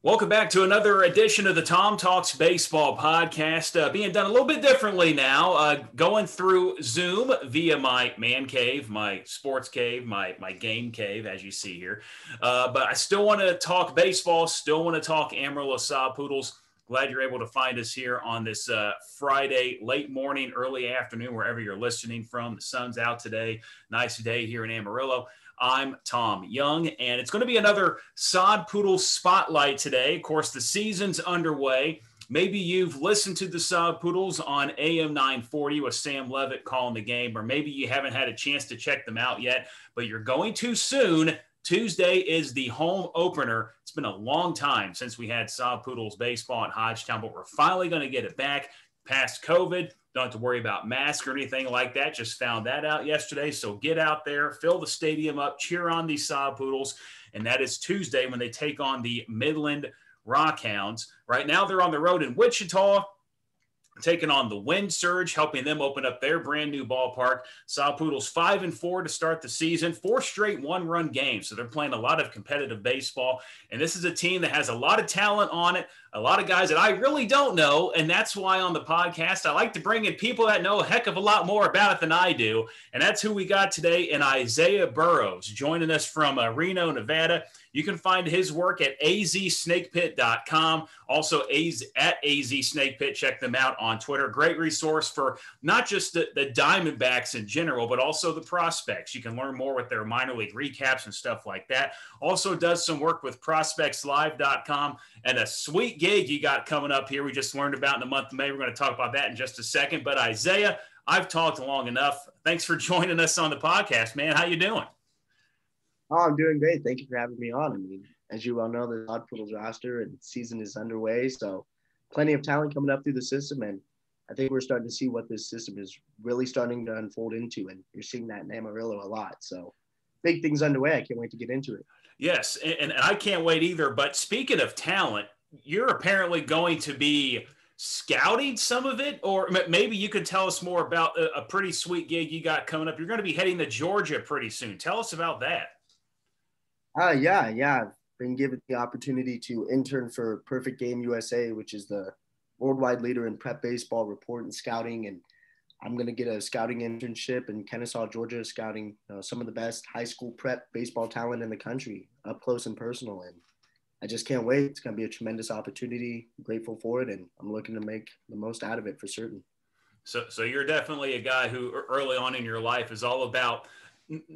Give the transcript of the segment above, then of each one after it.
Welcome back to another edition of the Tom Talks Baseball podcast, being done a little bit differently now, going through Zoom via my man cave, my sports cave, my game cave, as you see here. But I still want to talk baseball, still want to talk Amarillo Sod Poodles. Glad you're able to find us here on this Friday, late morning, early afternoon, wherever you're listening from. The sun's out today. Nice day here in Amarillo. I'm Tom Young, and it's going to be another Sod Poodles spotlight today. Of course, the season's underway. Maybe you've listened to the Sod Poodles on AM 940 with Sam Levitt calling the game, or maybe you haven't had a chance to check them out yet, but you're going to soon. Tuesday is the home opener. It's been a long time since we had Sod Poodles baseball at HODGETOWN, but we're finally going to get it back past COVID. Don't have to worry about masks or anything like that. Just found that out yesterday. So get out there, fill the stadium up, cheer on these Sod Poodles. And that is Tuesday when they take on the Midland Rockhounds. Right now they're on the road in Wichita, taking on the Wind Surge, helping them open up their brand new ballpark. Sod Poodles 5-4 to start the season, 4 straight one-run games. So they're playing a lot of competitive baseball. And this is a team that has a lot of talent on it, a lot of guys that I really don't know. And that's why on the podcast, I like to bring in people that know a heck of a lot more about it than I do. And that's who we got today in Isaiah Burrows, joining us from Reno, Nevada. You can find his work at azsnakepit.com. Also, at azsnakepit. Check them out on Twitter. Great resource for not just the Diamondbacks in general, but also the prospects. You can learn more with their minor league recaps and stuff like that. Also does some work with prospectslive.com and a sweet gig you got coming up here we just learned about in the month of May. We're going to talk about that in just a second. But Isaiah, I've talked long enough. Thanks for joining us on the podcast, man. How you doing? Oh, I'm doing great. Thank you for having me on. I mean, as you well know, the Sod Poodles roster and season is underway, so plenty of talent coming up through the system, and I think we're starting to see what this system is really starting to unfold into, and you're seeing that in Amarillo a lot. So big things underway. I can't wait to get into it. Yes, and I can't wait either. But speaking of talent, you're apparently going to be scouting some of it, or maybe you could tell us more about a pretty sweet gig you got coming up. You're going to be heading to Georgia pretty soon. Tell us about that. Yeah. I've been given the opportunity to intern for Perfect Game USA, which is the worldwide leader in prep baseball report and scouting. And I'm going to get a scouting internship in Kennesaw, Georgia, scouting some of the best high school prep baseball talent in the country up close and personal. And I just can't wait. It's going to be a tremendous opportunity. I'm grateful for it. And I'm looking to make the most out of it for certain. So you're definitely a guy who early on in your life is all about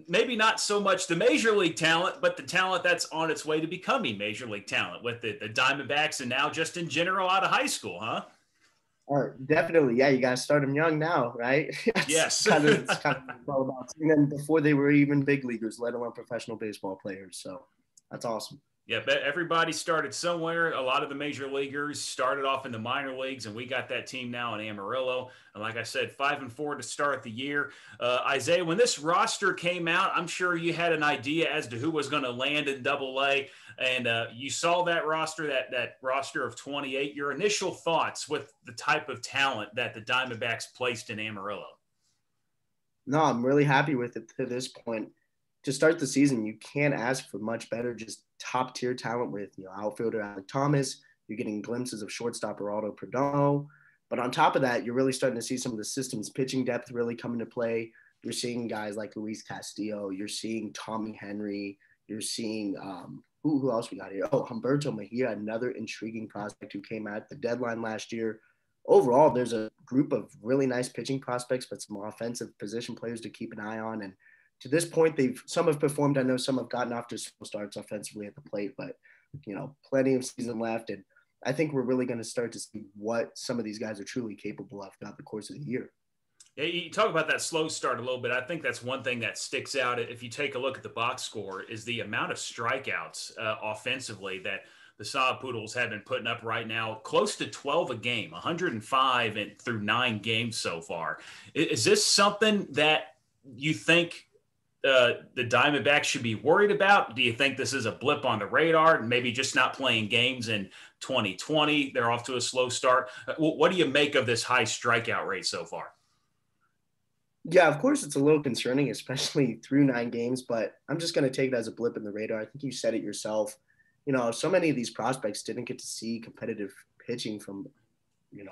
maybe not so much the major league talent, but the talent that's on its way to becoming major league talent with the Diamondbacks and now just in general out of high school, huh? Definitely. Yeah, you got to start them young now, right? Yes. It's kind of all about seeing them before they were even big leaguers, let alone professional baseball players. So that's awesome. Yeah, but everybody started somewhere. A lot of the major leaguers started off in the minor leagues, and we got that team now in Amarillo. And like I said, 5-4 to start the year. Isaiah, when this roster came out, I'm sure you had an idea as to who was going to land in Double-A, and you saw that roster, that roster of 28. Your initial thoughts with the type of talent that the Diamondbacks placed in Amarillo? No, I'm really happy with it to this point. To start the season, you can't ask for much better, just top tier talent with, outfielder Alec Thomas. You're getting glimpses of shortstop Geraldo Perdomo. But on top of that, you're really starting to see some of the system's pitching depth really come into play. You're seeing guys like Luis Castillo. You're seeing Tommy Henry. You're seeing who else we got here? Oh, Humberto Mejia, another intriguing prospect who came out the deadline last year. Overall, there's a group of really nice pitching prospects, but some offensive position players to keep an eye on. And to this point, some have performed. I know some have gotten off to slow starts offensively at the plate, but plenty of season left. And I think we're really going to start to see what some of these guys are truly capable of throughout the course of the year. Yeah, you talk about that slow start a little bit. I think that's one thing that sticks out. If you take a look at the box score, is the amount of strikeouts offensively that the Sod Poodles have been putting up right now, close to 12 a game, 105 through 9 games so far. Is this something that you think the Diamondbacks should be worried about? Do you think this is a blip on the radar and maybe just not playing games in 2020? They're off to a slow start. What do you make of this high strikeout rate so far? Yeah, of course it's a little concerning, especially through 9 games, but I'm just going to take it as a blip in the radar. I think you said it yourself. so many of these prospects didn't get to see competitive pitching from,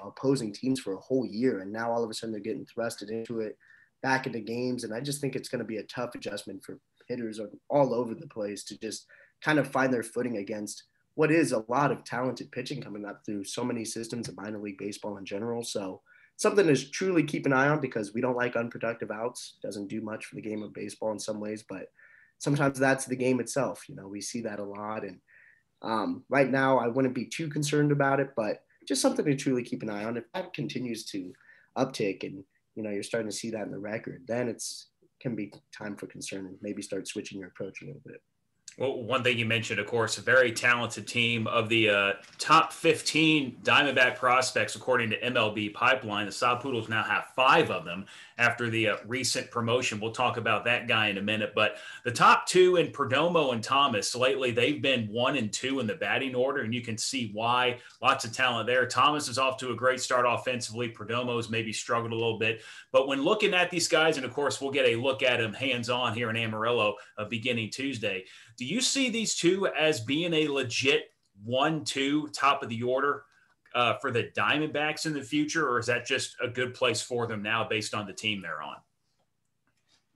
opposing teams for a whole year. And now all of a sudden they're getting thrusted into it, back into games. And I just think it's going to be a tough adjustment for hitters all over the place to just kind of find their footing against what is a lot of talented pitching coming up through so many systems of minor league baseball in general. So something to truly keep an eye on, because we don't like unproductive outs. Doesn't do much for the game of baseball in some ways, but sometimes that's the game itself. We see that a lot. And right now I wouldn't be too concerned about it, but just something to truly keep an eye on. If that continues to uptick and, you're starting to see that in the record, then it's can be time for concern and maybe start switching your approach a little bit. Well, one thing you mentioned, of course, a very talented team. Of the top 15 Diamondback prospects, according to MLB Pipeline, the Sod Poodles now have 5 of them after the recent promotion. We'll talk about that guy in a minute. But the top 2 in Perdomo and Thomas, lately they've been 1 and 2 in the batting order, and you can see why. Lots of talent there. Thomas is off to a great start offensively. Perdomo's maybe struggled a little bit. But when looking at these guys, and of course we'll get a look at them hands-on here in Amarillo beginning Tuesday, do you see these two as being a legit 1-2 top of the order for the Diamondbacks in the future, or is that just a good place for them now based on the team they're on?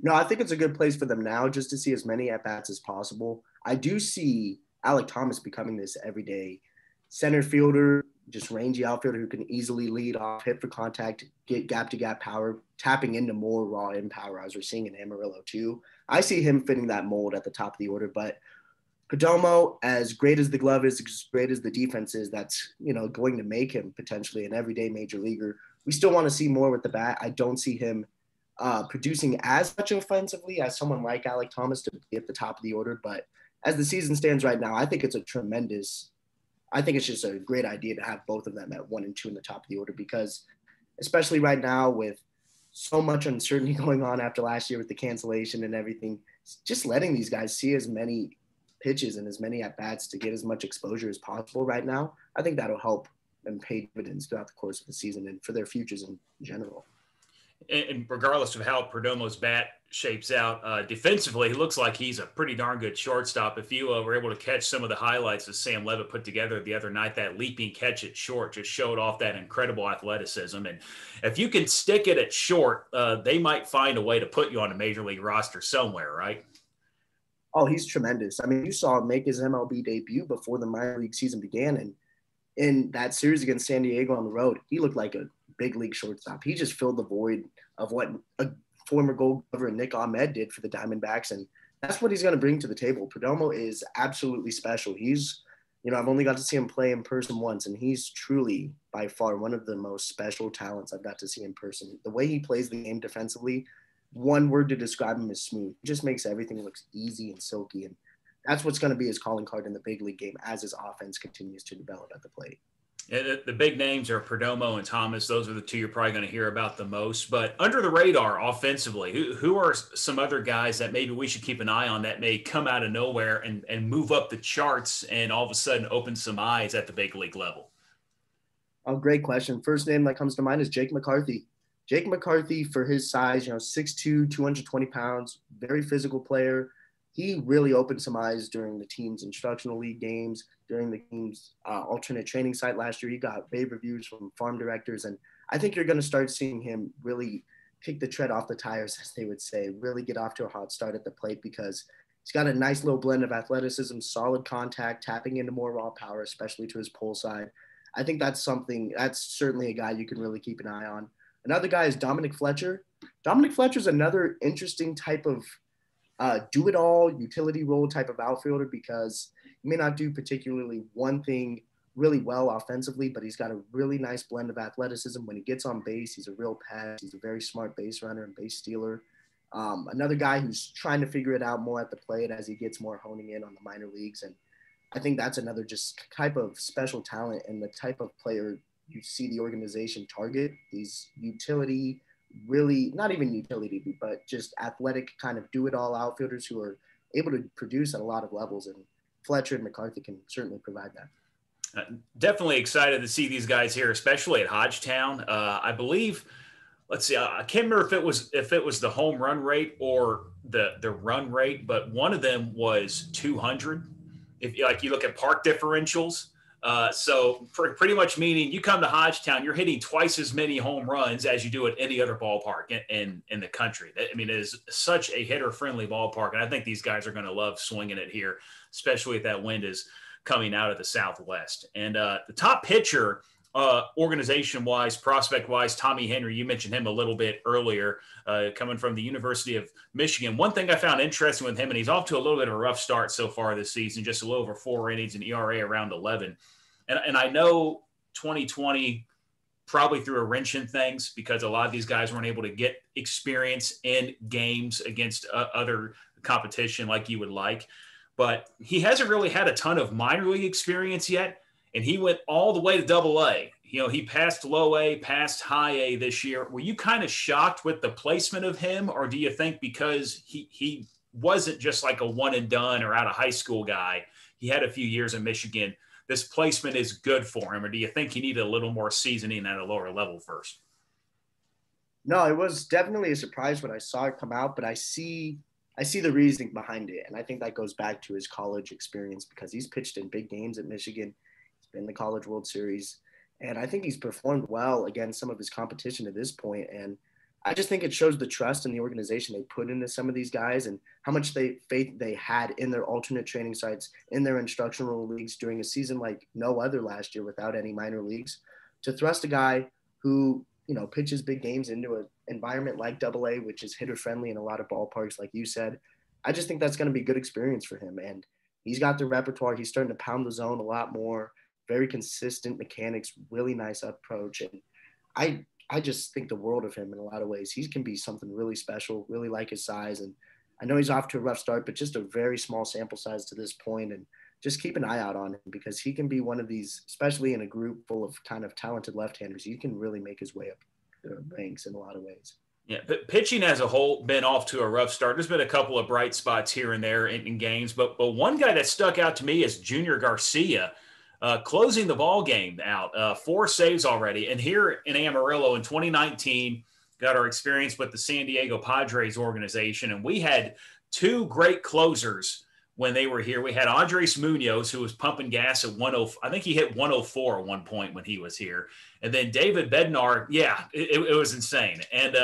No, I think it's a good place for them now just to see as many at-bats as possible. I do see Alek Thomas becoming this everyday center fielder, just rangy outfielder who can easily lead off, hit for contact, get gap-to-gap power, tapping into more raw end power as we're seeing in Amarillo too. I see him fitting that mold at the top of the order, but Perdomo, as great as the glove is, as great as the defense is, that's, going to make him potentially an everyday major leaguer. We still want to see more with the bat. I don't see him producing as much offensively as someone like Alek Thomas to be at the top of the order. But as the season stands right now, I think it's just a great idea to have both of them at 1 and 2 in the top of the order, because especially right now with so much uncertainty going on after last year with the cancellation and everything, just letting these guys see as many pitches and as many at-bats to get as much exposure as possible right now, I think that'll help and pay dividends throughout the course of the season and for their futures in general. And regardless of how Perdomo's bat shapes out defensively, he looks like he's a pretty darn good shortstop. If you were able to catch some of the highlights that Sam Levitt put together the other night, that leaping catch at short just showed off that incredible athleticism. And if you can stick it at short, they might find a way to put you on a major league roster somewhere, right? Oh, he's tremendous. I mean, you saw him make his MLB debut before the minor league season began. And in that series against San Diego on the road, he looked like a big league shortstop. He just filled the void of what a former Gold Glover Nick Ahmed did for the Diamondbacks, and that's what he's going to bring to the table. Perdomo is absolutely special. He's, I've only got to see him play in person once, and he's truly by far one of the most special talents I've got to see in person. The way he plays the game defensively, one word to describe him is smooth. He just makes everything look easy and silky, and that's what's going to be his calling card in the big league game as his offense continues to develop at the plate. Yeah, the big names are Perdomo and Thomas. Those are the two you're probably going to hear about the most. But under the radar offensively, who are some other guys that maybe we should keep an eye on that may come out of nowhere and move up the charts and all of a sudden open some eyes at the big league level? Oh, great question. First name that comes to mind is Jake McCarthy. Jake McCarthy, for his size, 6'2", 220 pounds, very physical player. He really opened some eyes during the team's instructional league games, during the team's alternate training site last year. He got rave reviews from farm directors, and I think you're going to start seeing him really kick the tread off the tires, as they would say, really get off to a hot start at the plate, because he's got a nice little blend of athleticism, solid contact, tapping into more raw power, especially to his pull side. I think that's certainly a guy you can really keep an eye on. Another guy is Dominic Fletcher. Dominic Fletcher is another interesting type of do-it-all utility role type of outfielder, because he may not do particularly one thing really well offensively, but he's got a really nice blend of athleticism. When he gets on base, he's a real pest. He's a very smart base runner and base stealer. Another guy who's trying to figure it out more at the plate as he gets more honing in on the minor leagues. And I think that's another just type of special talent and the type of player you see the organization target, these utility, really not even utility, but just athletic kind of do-it-all outfielders who are able to produce at a lot of levels. And Fletcher and McCarthy can certainly provide that. Definitely excited to see these guys here, especially at HODGETOWN. I believe, let's see, I can't remember if it was the home run rate or the run rate, but one of them was 200. if like you look at park differentials. So pretty much meaning you come to Hodgetown, you're hitting twice as many home runs as you do at any other ballpark in the country. I mean, it is such a hitter-friendly ballpark, and I think these guys are going to love swinging it here, especially if that wind is coming out of the southwest. And the top pitcher, organization-wise, prospect-wise, Tommy Henry, you mentioned him a little bit earlier, coming from the University of Michigan. One thing I found interesting with him, and he's off to a little bit of a rough start so far this season, just a little over 4 innings and ERA around 11. And I know 2020 probably threw a wrench in things because a lot of these guys weren't able to get experience in games against other competition like you would like. But he hasn't really had a ton of minor league experience yet. And he went all the way to Double-A. You know, he passed low A, passed high A this year. Were you kind of shocked with the placement of him? Or do you think because he wasn't just like a one and done or out of high school guy, he had a few years in Michigan, this placement is good for him? Or do you think he needed a little more seasoning at a lower level first? No, it was definitely a surprise when I saw it come out, but I see the reasoning behind it. And I think that goes back to his college experience because he's pitched in big games at Michigan. He's been in the College World Series. And I think he's performed well against some of his competition at this point. And I just think it shows the trust in the organization they put into some of these guys and how much faith they had in their alternate training sites, in their instructional leagues during a season like no other last year without any minor leagues, to thrust a guy who, you know, pitches big games into an environment like Double-A, which is hitter friendly in a lot of ballparks, like you said. I just think that's going to be good experience for him. And he's got the repertoire. He's starting to pound the zone a lot more, very consistent mechanics, really nice approach. And I just think the world of him in a lot of ways. He can be something really special, really like his size. And I know he's off to a rough start, but just a very small sample size to this point. And just keep an eye out on him because he can be one of these, especially in a group full of kind of talented left-handers. He can really make his way up the ranks in a lot of ways. Yeah, but pitching as a whole been off to a rough start. There's been a couple of bright spots here and there in games, but one guy that stuck out to me is Junior Garcia. Closing the ball game out, 4 saves already. And here in Amarillo in 2019, got our experience with the San Diego Padres organization. And we had 2 great closers when they were here. We had Andres Munoz, who was pumping gas at 104. I think he hit 104 at one point when he was here. And then David Bednar, it was insane. And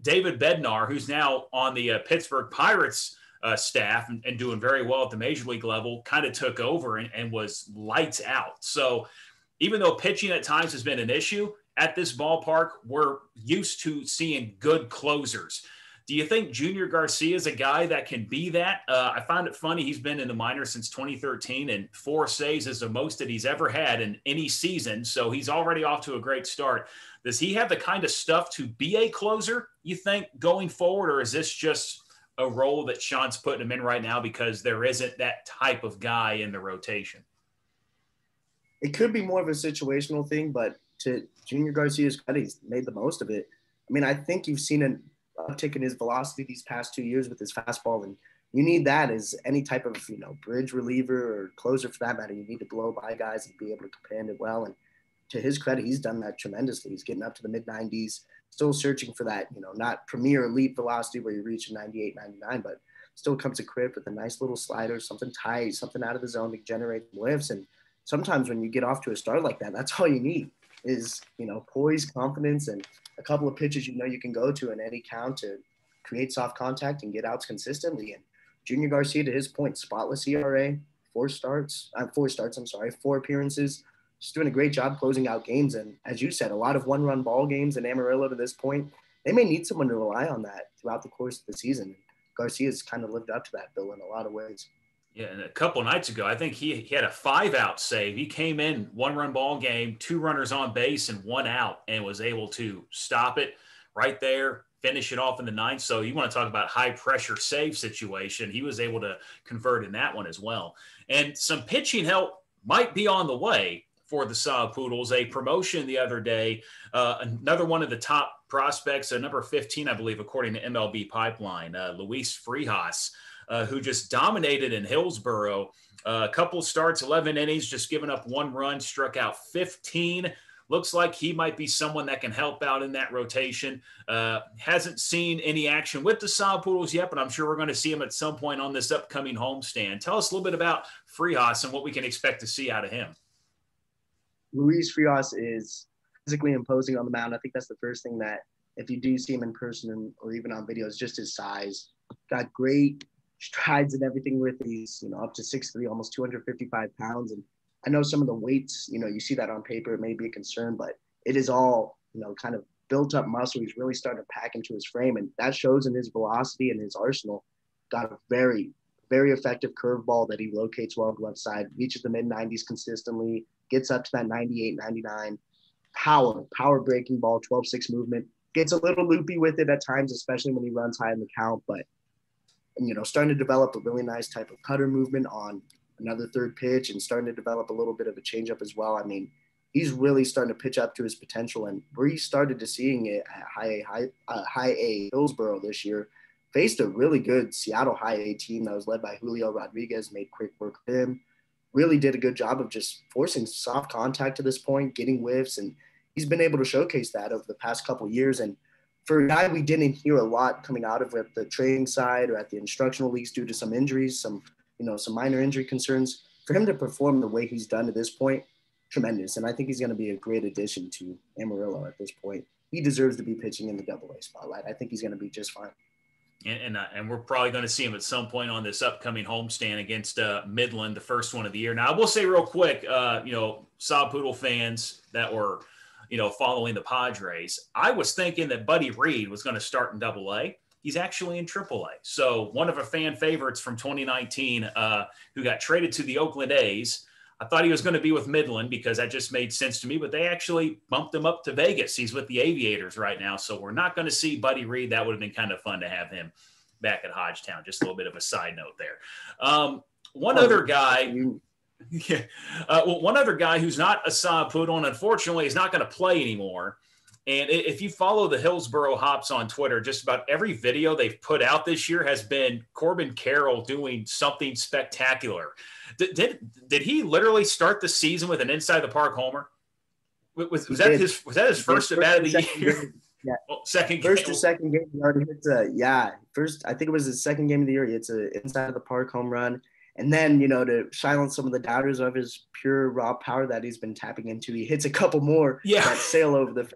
David Bednar, who's now on the Pittsburgh Pirates staff and doing very well at the major league level, kind of took over and was lights out. So even though pitching at times has been an issue at this ballpark, we're used to seeing good closers. Do you think Junior Garcia is a guy that can be that? I found it funny. He's been in the minors since 2013 and 4 saves is the most that he's ever had in any season. So he's already off to a great start. Does he have the kind of stuff to be a closer, you think, going forward? Or is this just a role that Sean's putting him in right now because there isn't that type of guy in the rotation? It could be more of a situational thing, but to Junior Garcia's credit, he's made the most of it. I mean, I think you've seen an uptick in his velocity these past 2 years with his fastball, and you need that as any type of, bridge reliever or closer for that matter. You need to blow by guys and be able to command it well. And to his credit, he's done that tremendously. He's getting up to the mid-90s, still searching for that, not premier elite velocity where you reach 98, 99, but still comes equipped with a nice little slider, something tight, something out of the zone to generate lifts. And sometimes when you get off to a start like that, that's all you need is, poise, confidence, and a couple of pitches you can go to in any count to create soft contact and get outs consistently. And Junior Garcia, to his point, spotless ERA, 4 appearances, just doing a great job closing out games. And as you said, a lot of one-run ball games in Amarillo to this point. They may need someone to rely on that throughout the course of the season. Garcia's kind of lived up to that bill in a lot of ways. Yeah, and a couple nights ago, I think he had a 5-out save. He came in, 1-run ball game, 2 runners on base and 1 out, and was able to stop it right there, finish it off in the 9th. So you want to talk about high-pressure save situation. He was able to convert in that one as well. And some pitching help might be on the way for the Sod Poodles. A promotion the other day, another one of the top prospects, number 15, I believe, according to MLB Pipeline, Luis Frias, who just dominated in Hillsboro. A couple starts, 11 innings, just giving up 1 run, struck out 15 looks like he might be someone that can help out in that rotation. Hasn't seen any action with the Sod Poodles yet, but I'm sure we're going to see him at some point on this upcoming homestand. Tell us a little bit about Frias and what we can expect to see out of him. Luis Frias is physically imposing on the mound. I think that's the first thing that if you do see him in person or even on video, is just his size. Got great strides and everything with these, up to 6'3", almost 255 pounds. And I know some of the weights, you see that on paper, it may be a concern, but it is all, kind of built up muscle. He's really starting to pack into his frame, and that shows in his velocity and his arsenal. Got a very, very effective curveball that he locates well on the left side, reaches the mid-90s consistently, gets up to that 98, 99. Power breaking ball, 12-6 movement. Gets a little loopy with it at times, especially when he runs high in the count, but, starting to develop a really nice type of cutter movement on another third pitch and starting to develop a little bit of a changeup as well. I mean, he's really starting to pitch up to his potential, and we started to seeing it at high A Hillsborough this year. Faced a really good Seattle high A team that was led by Julio Rodriguez, made quick work of him. Really did a good job of just forcing soft contact to this point, getting whiffs, and he's been able to showcase that over the past couple of years. And for a guy we didn't hear a lot coming out of at the training side or at the instructional leagues due to some injuries, some minor injury concerns, for him to perform the way he's done to this point, tremendous. And I think he's going to be a great addition to Amarillo at this point. He deserves to be pitching in the AA spotlight. I think he's going to be just fine. And we're probably going to see him at some point on this upcoming homestand against Midland, the first one of the year. Now, I will say real quick, Sod Poodle fans that were, following the Padres, I was thinking that Buddy Reed was going to start in AA. He's actually in AAA. So one of our fan favorites from 2019 who got traded to the Oakland A's, I thought he was going to be with Midland because that just made sense to me, but they actually bumped him up to Vegas. He's with the Aviators right now, so we're not going to see Buddy Reed. That would have been kind of fun to have him back at HODGETOWN. Just a little bit of a side note there. One other guy who's not a Sod Poodle and unfortunately is not going to play anymore. And if you follow the Hillsborough Hops on Twitter, just about every video they've put out this year has been Corbin Kale doing something spectacular. Did he literally start the season with an inside the park homer? Was that his first at bat of the year? Yeah. Well, second first game. Or second game, he already hits first. I think it was his second game of the year. He hits an inside the park home run, and then to silence some of the doubters of his pure raw power that he's been tapping into, he hits a couple more that sail over the.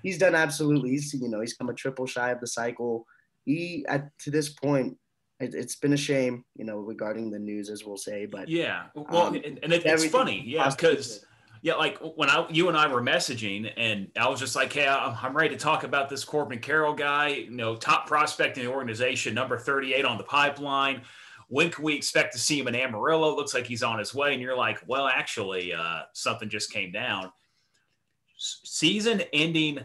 He's done absolutely. He's come a triple shy of the cycle. To this point, it's been a shame, regarding the news, as we'll say. But yeah, well, and it's funny, because like when you and I were messaging, and I was just like, hey, I'm ready to talk about this Corbin Kale guy, top prospect in the organization, number 38 on the pipeline. When can we expect to see him in Amarillo? Looks like he's on his way, and you're like, well, actually, something just came down. Season-ending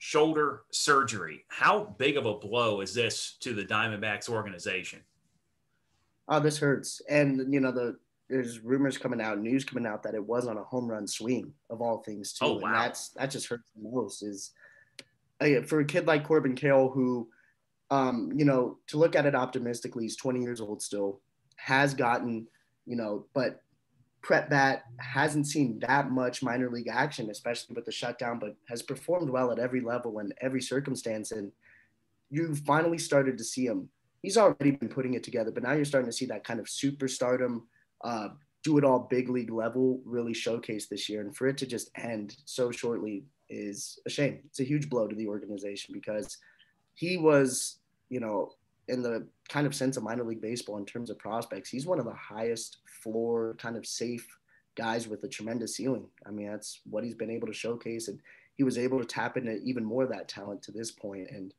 shoulder surgery. How big of a blow is this to the Diamondbacks organization? Oh, this hurts. And, there's rumors coming out, news coming out that it was on a home run swing of all things too. Oh, wow. And that just hurts the most for a kid like Corbin Kale who, to look at it optimistically, he's 20 years old still, has gotten, but prep bat, hasn't seen that much minor league action, especially with the shutdown, but has performed well at every level and every circumstance. And you finally started to see him. He's already been putting it together, but now you're starting to see that kind of superstardom, do it all big league level really showcase this year. And for it to just end so shortly is a shame. It's a huge blow to the organization because he was, in the kind of sense of minor league baseball in terms of prospects, he's one of the highest floor kind of safe guys with a tremendous ceiling. I mean, that's what he's been able to showcase, and he was able to tap into even more of that talent to this point. And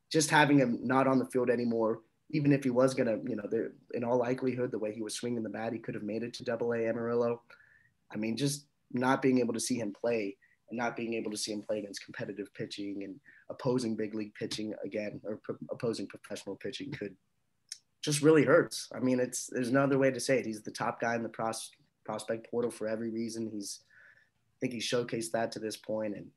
just having him not on the field anymore, even if he was going to, in all likelihood, the way he was swinging the bat, he could have made it to AA Amarillo. I mean, just not being able to see him play and not being able to see him play against competitive pitching and opposing big league pitching again, or opposing professional pitching could just really hurts. I mean, there's no other way to say it. He's the top guy in the prospect portal for every reason. I think he's showcased that to this point, and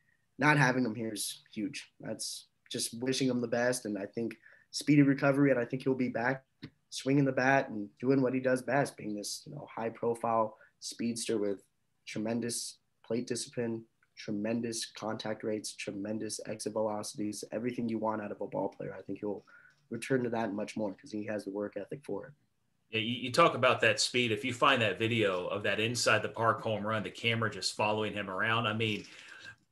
not having him here is huge. That's just wishing him the best. And I think speedy recovery, and I think he'll be back swinging the bat and doing what he does best, being this, high profile speedster with tremendous plate discipline, tremendous contact rates, tremendous exit velocities, everything you want out of a ball player. I think he'll return to that and much more because he has the work ethic for it. Yeah, you talk about that speed. If you find that video of that inside the park home run, the camera just following him around, I mean,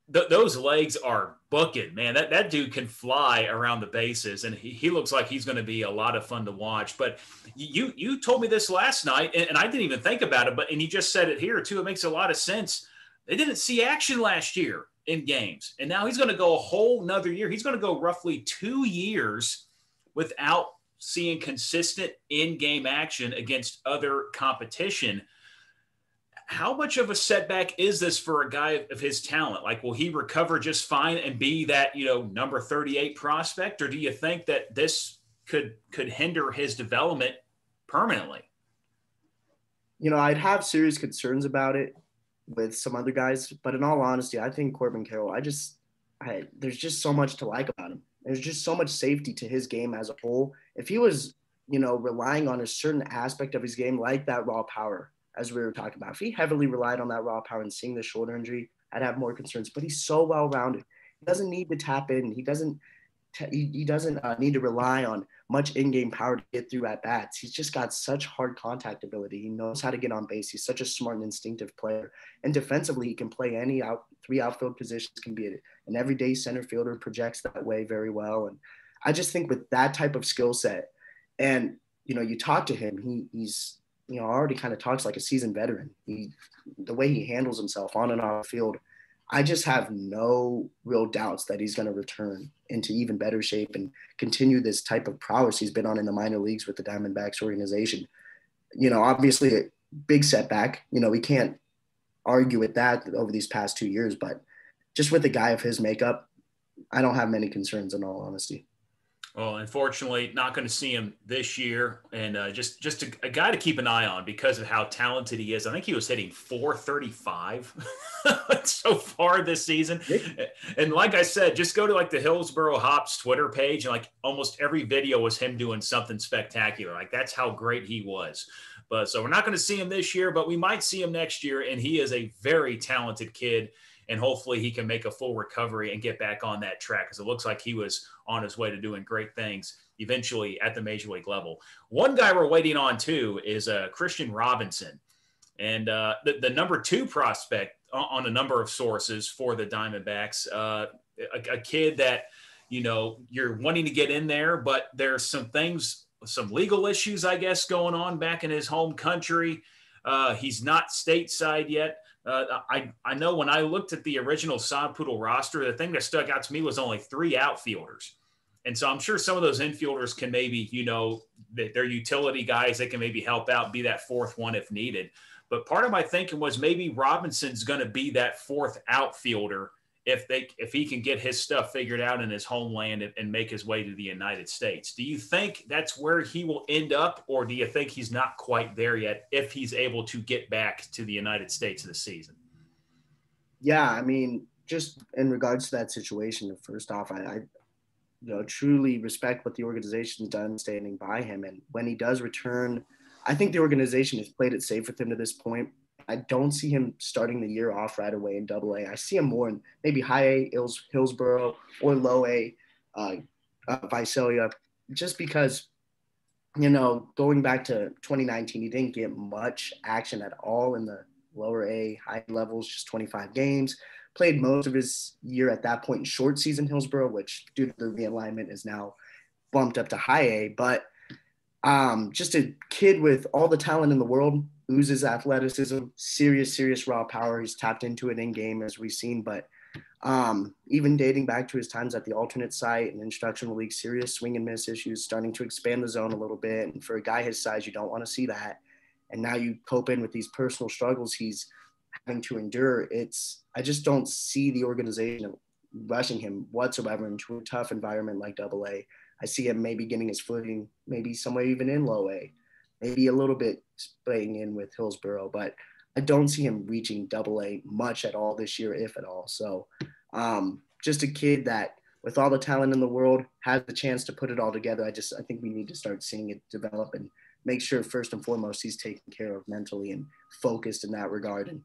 those legs are booking, man. That dude can fly around the bases, and he looks like he's going to be a lot of fun to watch. But you told me this last night, and I didn't even think about it, and you just said it here too. It makes a lot of sense. They didn't see action last year in games, and now he's going to go a whole nother year. He's going to go roughly 2 years without seeing consistent in-game action against other competition. How much of a setback is this for a guy of his talent? Like, will he recover just fine and be that, number 38 prospect? Or do you think that this could hinder his development permanently? I'd have serious concerns about it with some other guys, but in all honesty, I think Corbin Kale, there's just so much to like about him. There's just so much safety to his game as a whole. If he was, relying on a certain aspect of his game, like that raw power, as we were talking about, if he heavily relied on that raw power and seeing the shoulder injury, I'd have more concerns. But he's so well-rounded. He doesn't need to tap in. He doesn't need to rely on much in-game power to get through at bats. He's just got such hard contact ability. He knows how to get on base. He's such a smart and instinctive player. And defensively, he can play three outfield positions, can be an everyday center fielder, projects that way very well. And I just think with that type of skill set, and, you talk to him, he's already kind of talks like a seasoned veteran. The way he handles himself on and off the field, I just have no real doubts that he's going to return into even better shape and continue this type of prowess he's been on in the minor leagues with the Diamondbacks organization. Obviously a big setback. We can't argue with that over these past 2 years, but just with a guy of his makeup, I don't have many concerns in all honesty. Well, unfortunately, not going to see him this year, and just a guy to keep an eye on because of how talented he is. I think he was hitting 435 so far this season. And like I said, just go to like the Hillsboro Hops Twitter page, and like almost every video was him doing something spectacular. Like that's how great he was. But so we're not going to see him this year, but we might see him next year, and he is a very talented kid. And hopefully he can make a full recovery and get back on that track, because it looks like he was on his way to doing great things eventually at the major league level. One guy we're waiting on too is Christian Robinson, and the number 2 prospect on a number of sources for the Diamondbacks, a kid that, you're wanting to get in there, but there's some legal issues, I guess, going on back in his home country. He's not stateside yet. I know when I looked at the original Sod Poodle roster, the thing that stuck out to me was only 3 outfielders. And so I'm sure some of those infielders can maybe, they're utility guys that can maybe help out, be that 4th one if needed. But part of my thinking was maybe Robinson's going to be that 4th outfielder if he can get his stuff figured out in his homeland and make his way to the United States. Do you think that's where he will end up, or do you think he's not quite there yet if he's able to get back to the United States this season? Yeah, I mean, just in regards to that situation, first off, I truly respect what the organization's done standing by him. And when he does return, I think the organization has played it safe with him to this point. I don't see him starting the year off right away in Double-A. I see him more in maybe High A, Hillsboro, or Low A, Visalia, just because, going back to 2019, he didn't get much action at all in the lower A, high levels, just 25 games. Played most of his year at that point in short season Hillsboro, which due to the realignment is now bumped up to High A. But just a kid with all the talent in the world, oozes athleticism, serious raw power. He's tapped into it in game, as we've seen. But even dating back to his times at the alternate site and instructional league, serious swing and miss issues, starting to expand the zone a little bit. And for a guy his size, you don't want to see that. And now you cope in with these personal struggles he's having to endure. I just don't see the organization rushing him whatsoever into a tough environment like Double-A. I see him maybe getting his footing, maybe somewhere even in Low A, maybe a little bit playing in with Hillsboro, but I don't see him reaching Double-A much at all this year, if at all. So just a kid that, with all the talent in the world, has the chance to put it all together. I think we need to start seeing it develop and make sure first and foremost he's taken care of mentally and focused in that regard, and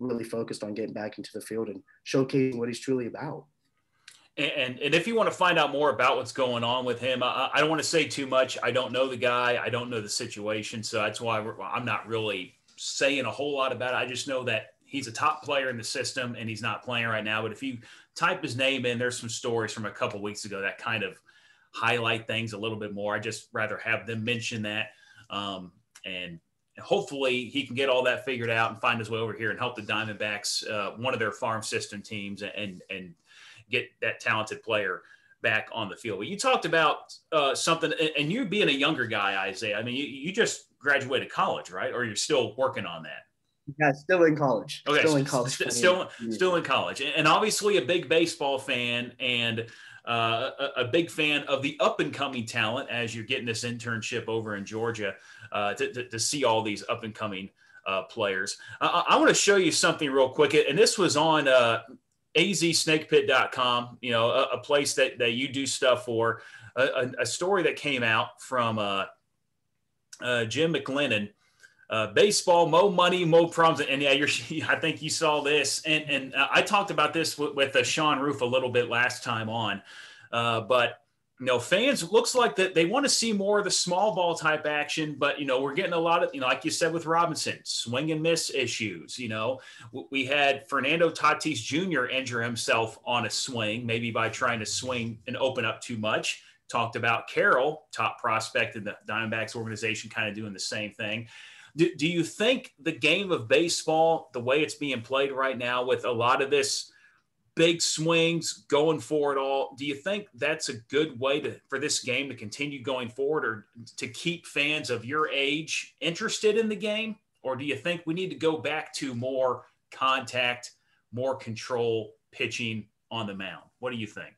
really focused on getting back into the field and showcasing what he's truly about. And if you want to find out more about what's going on with him, I don't want to say too much. I don't know the guy. I don't know the situation. So that's why I'm not really saying a whole lot about it. I just know that he's a top player in the system and he's not playing right now. But if you type his name in, there's some stories from a couple of weeks ago that kind of highlight things a little bit more. I just rather have them mention that. And hopefully he can get all that figured out and find his way over here and help the Diamondbacks, one of their farm system teams, and get that talented player back on the field. But you talked about something, and you being a younger guy, Isaiah. I mean, you just graduated college, right? Or you're still working on that? Yeah, still in college. Okay, still in college. Still in college, and obviously a big baseball fan, and a big fan of the up and coming talent as you're getting this internship over in Georgia to see all these up and coming players. I want to show you something real quick, and this was on azsnakepit.com, a place that you do stuff for, a story that came out from Jim McLennan, baseball, mo money, mo problems. And yeah, I think you saw this. And I talked about this with Sean Roof a little bit last time on, but fans looks like that they want to see more of the small ball type action, but we're getting a lot of, like you said with Robinson, swing and miss issues. We had Fernando Tatis Jr. injure himself on a swing, maybe by trying to swing and open up too much. Talked about Carroll, top prospect in the Diamondbacks organization, kind of doing the same thing. Do you think the game of baseball, the way it's being played right now with a lot of this big swings going for it all, do you think that's a good way for this game to continue going forward, or to keep fans of your age interested in the game? Or do you think we need to go back to more contact, more control pitching on the mound? What do you think?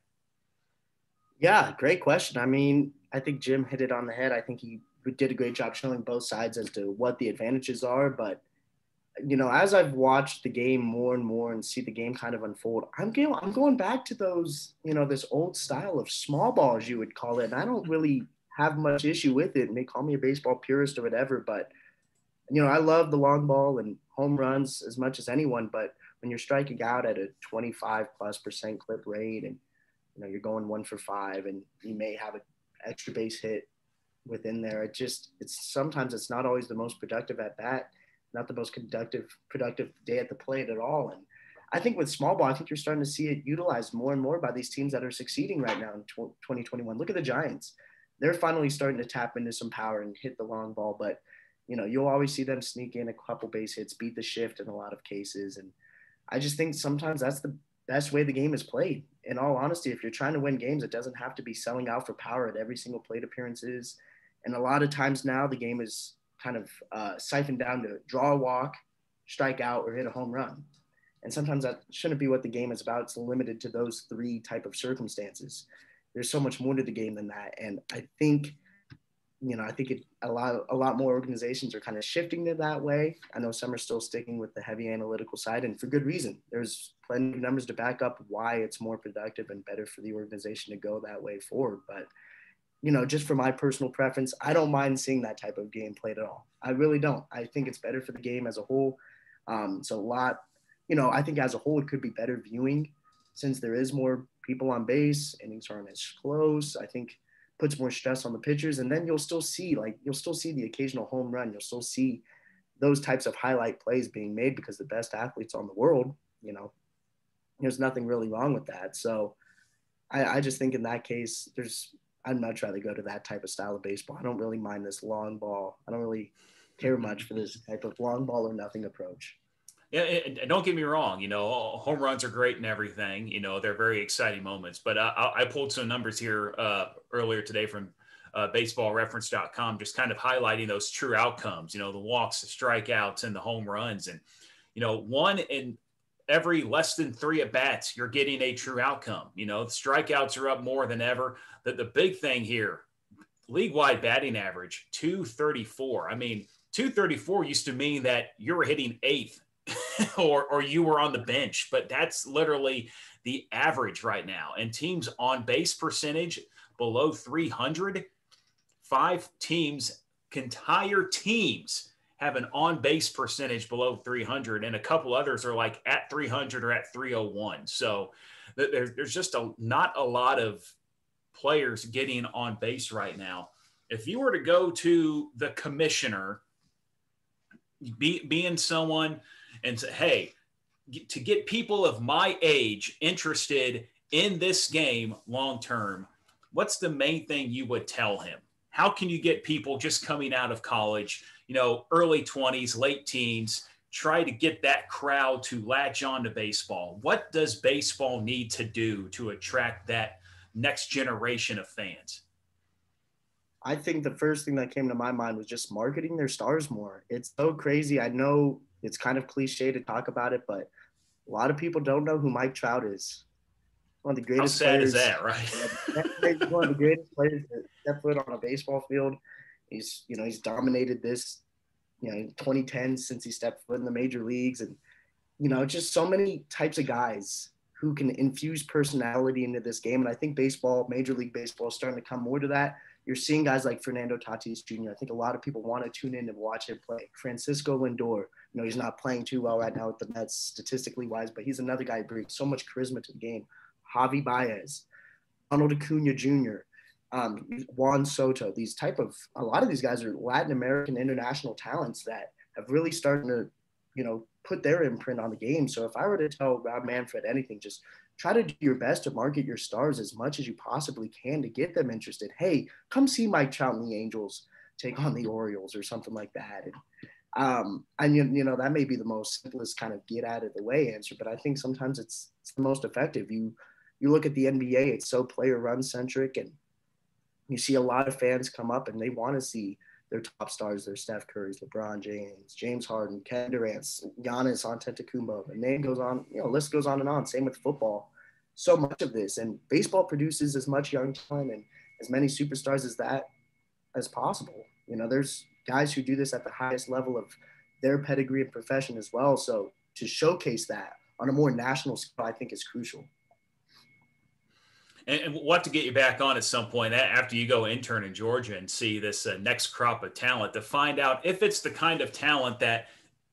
Yeah, great question. I mean, I think Jim hit it on the head. I think he did a great job showing both sides as to what the advantages are, but as I've watched the game more and more and see the game kind of unfold, I'm going back to those, this old style of small ball, as you would call it. And I don't really have much issue with it. And they call me a baseball purist or whatever, but, I love the long ball and home runs as much as anyone. But when you're striking out at a 25+% clip rate and, you're going 1 for 5 and you may have an extra base hit within there, it's sometimes it's not always the most productive at bat. Not the most productive day at the plate at all. And I think with small ball, I think you're starting to see it utilized more and more by these teams that are succeeding right now in 2021. Look at the Giants. They're finally starting to tap into some power and hit the long ball, but you'll always see them sneak in a couple base hits, beat the shift in a lot of cases. And I just think sometimes that's the best way the game is played. In all honesty, if you're trying to win games, it doesn't have to be selling out for power at every single plate appearances. And a lot of times now the game is kind of siphoned down to draw a walk, strike out, or hit a home run. And sometimes that shouldn't be what the game is about. It's limited to those 3 type of circumstances. There's so much more to the game than that. And I think, a lot more organizations are kind of shifting to that way. I know some are still sticking with the heavy analytical side, and for good reason. There's plenty of numbers to back up why it's more productive and better for the organization to go that way forward. But just for my personal preference, I don't mind seeing that type of game played at all. I really don't. I think it's better for the game as a whole. It's a lot, I think as a whole, it could be better viewing since there is more people on base, innings aren't as close. I think puts more stress on the pitchers. And then you'll still see the occasional home run. You'll still see those types of highlight plays being made because the best athletes on the world, there's nothing really wrong with that. So I just think in that case, I'd much rather go to that type of style of baseball. I don't really mind this long ball. I don't really care much for this type of long ball or nothing approach. Yeah, and don't get me wrong, home runs are great and everything. They're very exciting moments. But I pulled some numbers here earlier today from baseballreference.com, just kind of highlighting those true outcomes, the walks, the strikeouts, and the home runs. And, 1 in every less than 3 at bats, you're getting a true outcome. The strikeouts are up more than ever. The big thing here, league-wide batting average, 234. I mean, 234 used to mean that you were hitting 8th or you were on the bench, but that's literally the average right now. And teams on base percentage below 300, 5 teams, entire teams have an on-base percentage below 300, and a couple others are like at 300 or at 301. So there's just not a lot of players getting on base right now. If you were to go to the commissioner, being someone and say, hey, to get people of my age interested in this game long term, what's the main thing you would tell him? How can you get people just coming out of college, early 20s, late teens, try to get that crowd to latch on to baseball? What does baseball need to do to attract that next generation of fans? I think the first thing that came to my mind was just marketing their stars more. It's so crazy. I know it's kind of cliche to talk about it, but a lot of people don't know who Mike Trout is. One of the greatest players. How sad is that, right? One of the greatest players to step foot on a baseball field. He's dominated this, 2010 since he stepped foot in the major leagues. And, just so many types of guys who can infuse personality into this game. And I think Major League Baseball is starting to come more to that. You're seeing guys like Fernando Tatis Jr. I think a lot of people want to tune in and watch him play. Francisco Lindor, he's not playing too well right now with the Mets statistically wise, but he's another guy who brings so much charisma to the game. Javi Baez, Ronald Acuna Jr., Juan Soto. A lot of these guys are Latin American international talents that have really started to, put their imprint on the game. So if I were to tell Rob Manfred anything, just try to do your best to market your stars as much as you possibly can to get them interested. Hey, come see Mike Trout and the Angels take on the Orioles or something like that. And that may be the most simplest kind of get out of the way answer, but I think sometimes it's the most effective. You look at the NBA, it's so player run centric, and you see a lot of fans come up and they want to see their top stars, their Steph Curry's, LeBron James, James Harden, Kevin Durant, Giannis Antetokounmpo. The name goes on, list goes on and on. Same with football. So much of this, and baseball produces as much young talent and as many superstars as possible. There's guys who do this at the highest level of their pedigree and profession as well. So to showcase that on a more national scale, I think is crucial. And we'll have to get you back on at some point after you go intern in Georgia and see this next crop of talent to find out if it's the kind of talent that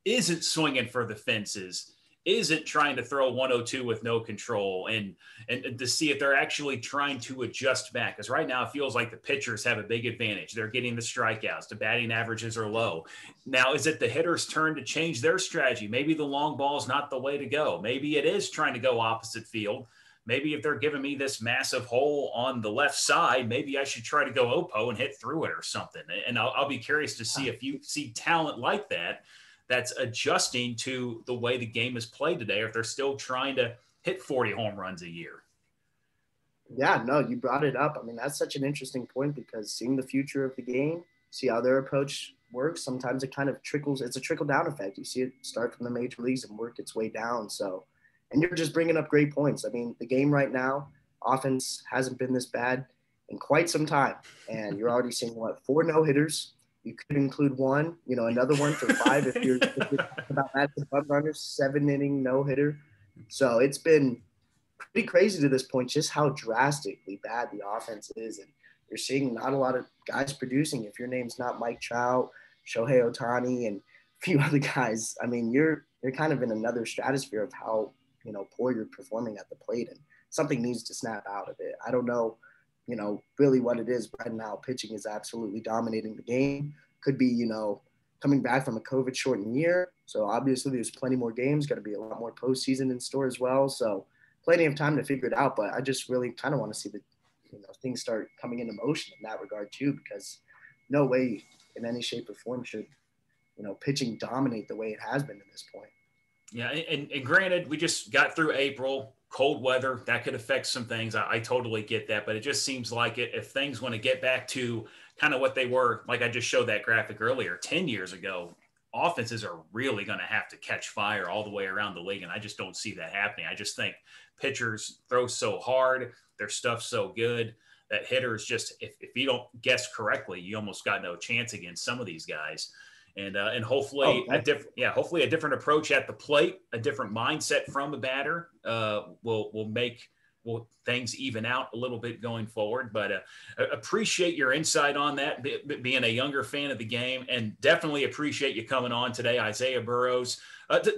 isn't swinging for the fences, isn't trying to throw 102 with no control, and to see if they're actually trying to adjust back. Because right now it feels like the pitchers have a big advantage. They're getting the strikeouts. The batting averages are low. Now, is it the hitter's turn to change their strategy? Maybe the long ball is not the way to go. Maybe it is trying to go opposite field. Maybe if they're giving me this massive hole on the left side, maybe I should try to go Oppo and hit through it or something. And I'll be curious to see if you see talent like that that's adjusting to the way the game is played today, or if they're still trying to hit 40 home runs a year. Yeah, no, you brought it up. I mean, that's such an interesting point because seeing the future of the game, see how their approach works, sometimes it kind of trickles. It's a trickle-down effect. You see it start from the major leagues and work its way down. So, and you're just bringing up great points. I mean, the game right now, offense hasn't been this bad in quite some time. And you're already seeing, 4 no-hitters. You could include one, another one for 5 if you're about Madison Bumrunners, 7-inning no-hitter. So it's been pretty crazy to this point just how drastically bad the offense is. And you're seeing not a lot of guys producing. If your name's not Mike Trout, Shohei Ohtani, and a few other guys, I mean, you're kind of in another stratosphere of how poor you're performing at the plate, and something needs to snap out of it. I don't know, really what it is right now. Pitching is absolutely dominating the game. Could be, coming back from a COVID shortened year. So obviously there's plenty more games, got to be a lot more postseason in store as well. So plenty of time to figure it out, but I just really kind of want to see the, things start coming into motion in that regard too, because no way in any shape or form should, pitching dominate the way it has been to this point. Yeah, and granted, we just got through April, cold weather, that could affect some things. I totally get that, but it just seems like if things want to get back to kind of what they were, like I just showed that graphic earlier, 10 years ago, offenses are really going to have to catch fire all the way around the league, and I just don't see that happening. I just think pitchers throw so hard, their stuff's so good, that hitters just, if you don't guess correctly, you almost got no chance against some of these guys. And hopefully hopefully a different approach at the plate, a different mindset from the batter will make will things even out a little bit going forward? But appreciate your insight on that, being a younger fan of the game, and definitely appreciate you coming on today, Isaiah Burrows.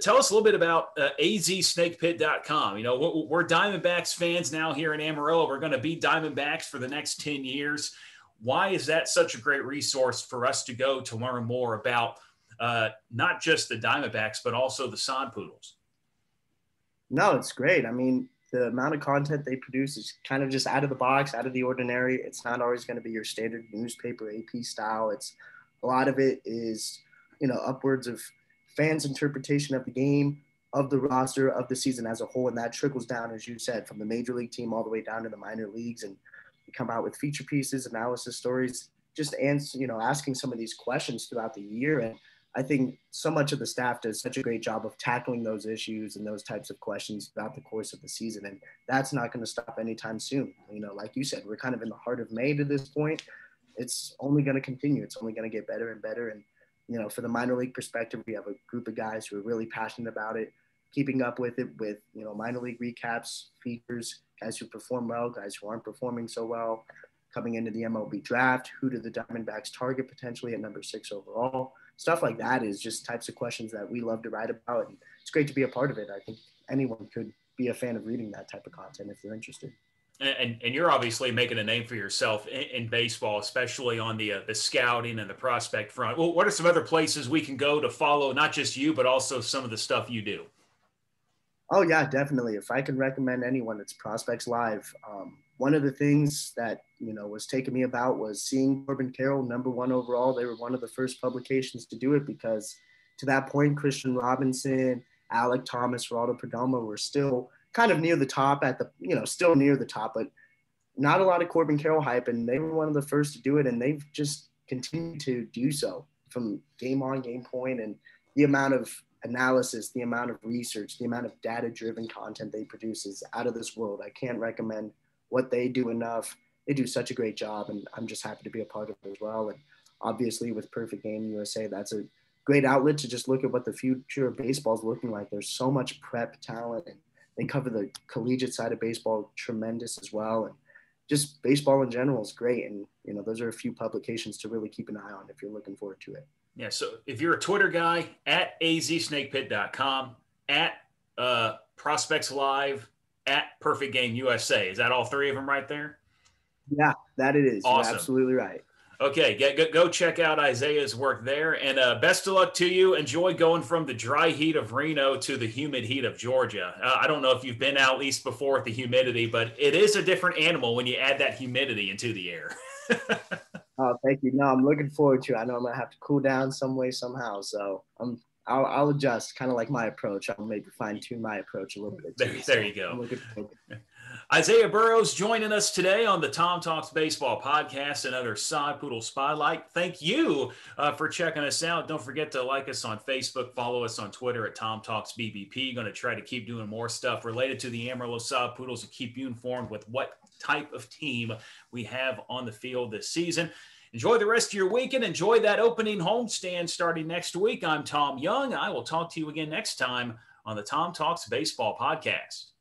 Tell us a little bit about azsnakepit.com. You know, we're Diamondbacks fans now here in Amarillo. We're going to be Diamondbacks for the next 10 years. Why is that such a great resource for us to go to learn more about not just the Diamondbacks, but also the Sod Poodles? No, it's great. I mean, the amount of content they produce is kind of just out of the box, out of the ordinary. It's not always going to be your standard newspaper AP style. It's a lot of it is, you know, upwards of fans' interpretation of the game, of the roster, of the season as a whole. And that trickles down, as you said, from the major league team all the way down to the minor leagues. And we come out with feature pieces, analysis stories, just asking some of these questions throughout the year. And I think so much of the staff does such a great job of tackling those issues and those types of questions throughout the course of the season. And that's not going to stop anytime soon. You know, like you said, we're kind of in the heart of May to this point. It's only going to continue. It's only going to get better and better. And, you know, for the minor league perspective, we have a group of guys who are really passionate about it, keeping up with it with, you know, minor league recaps, features, guys who perform well, guys who aren't performing so well, coming into the MLB draft, who do the Diamondbacks target potentially at number 6 overall. Stuff like that is just types of questions that we love to write about. And it's great to be a part of it. I think anyone could be a fan of reading that type of content if they're interested. And you're obviously making a name for yourself in baseball, especially on the scouting and the prospect front. Well, what are some other places we can go to follow not just you, but also some of the stuff you do? Oh, yeah, definitely. If I can recommend anyone, it's Prospects Live. One of the things that, you know, was taking me about was seeing Corbin Kale, number 1 overall. They were one of the first publications to do it because to that point, Christian Robinson, Alec Thomas, Geraldo Perdomo were still kind of near the top still near the top, but not a lot of Corbin Kale hype. And they were one of the first to do it. And they've just continued to do so from game on, game point, and the amount of analysis, the amount of research, the amount of data-driven content they produce is out of this world. I can't recommend what they do enough. They do such a great job, and I'm just happy to be a part of it as well. And obviously with Perfect Game USA, that's a great outlet to just look at what the future of baseball is looking like. There's so much prep talent, and they cover the collegiate side of baseball tremendous as well. And just baseball in general is great. And, you know, those are a few publications to really keep an eye on if you're looking forward to it. Yeah, so if you're a Twitter guy, at azsnakepit.com, at Prospects Live, at Perfect Game USA. Is that all 3 of them right there? Yeah, that it is. Awesome. You're absolutely right. Okay, go check out Isaiah's work there. And best of luck to you. Enjoy going from the dry heat of Reno to the humid heat of Georgia. I don't know if you've been out east before with the humidity, but it is a different animal when you add that humidity into the air. Oh, thank you. No, I'm looking forward to it. I know I'm going to have to cool down some way, somehow. So I'll adjust, kind of like my approach. I'll maybe fine-tune my approach a little bit too. There you go. I'm looking forward to it. Isaiah Burrows joining us today on the Tom Talks Baseball podcast, another Sod Poodle Spotlight. Thank you for checking us out. Don't forget to like us on Facebook, follow us on Twitter at Tom Talks BBP. Going to try to keep doing more stuff related to the Amarillo Sod Poodles to keep you informed with what type of team we have on the field this season. Enjoy the rest of your weekend. Enjoy that opening homestand starting next week. I'm Tom Young. I will talk to you again next time on the Tom Talks Baseball podcast.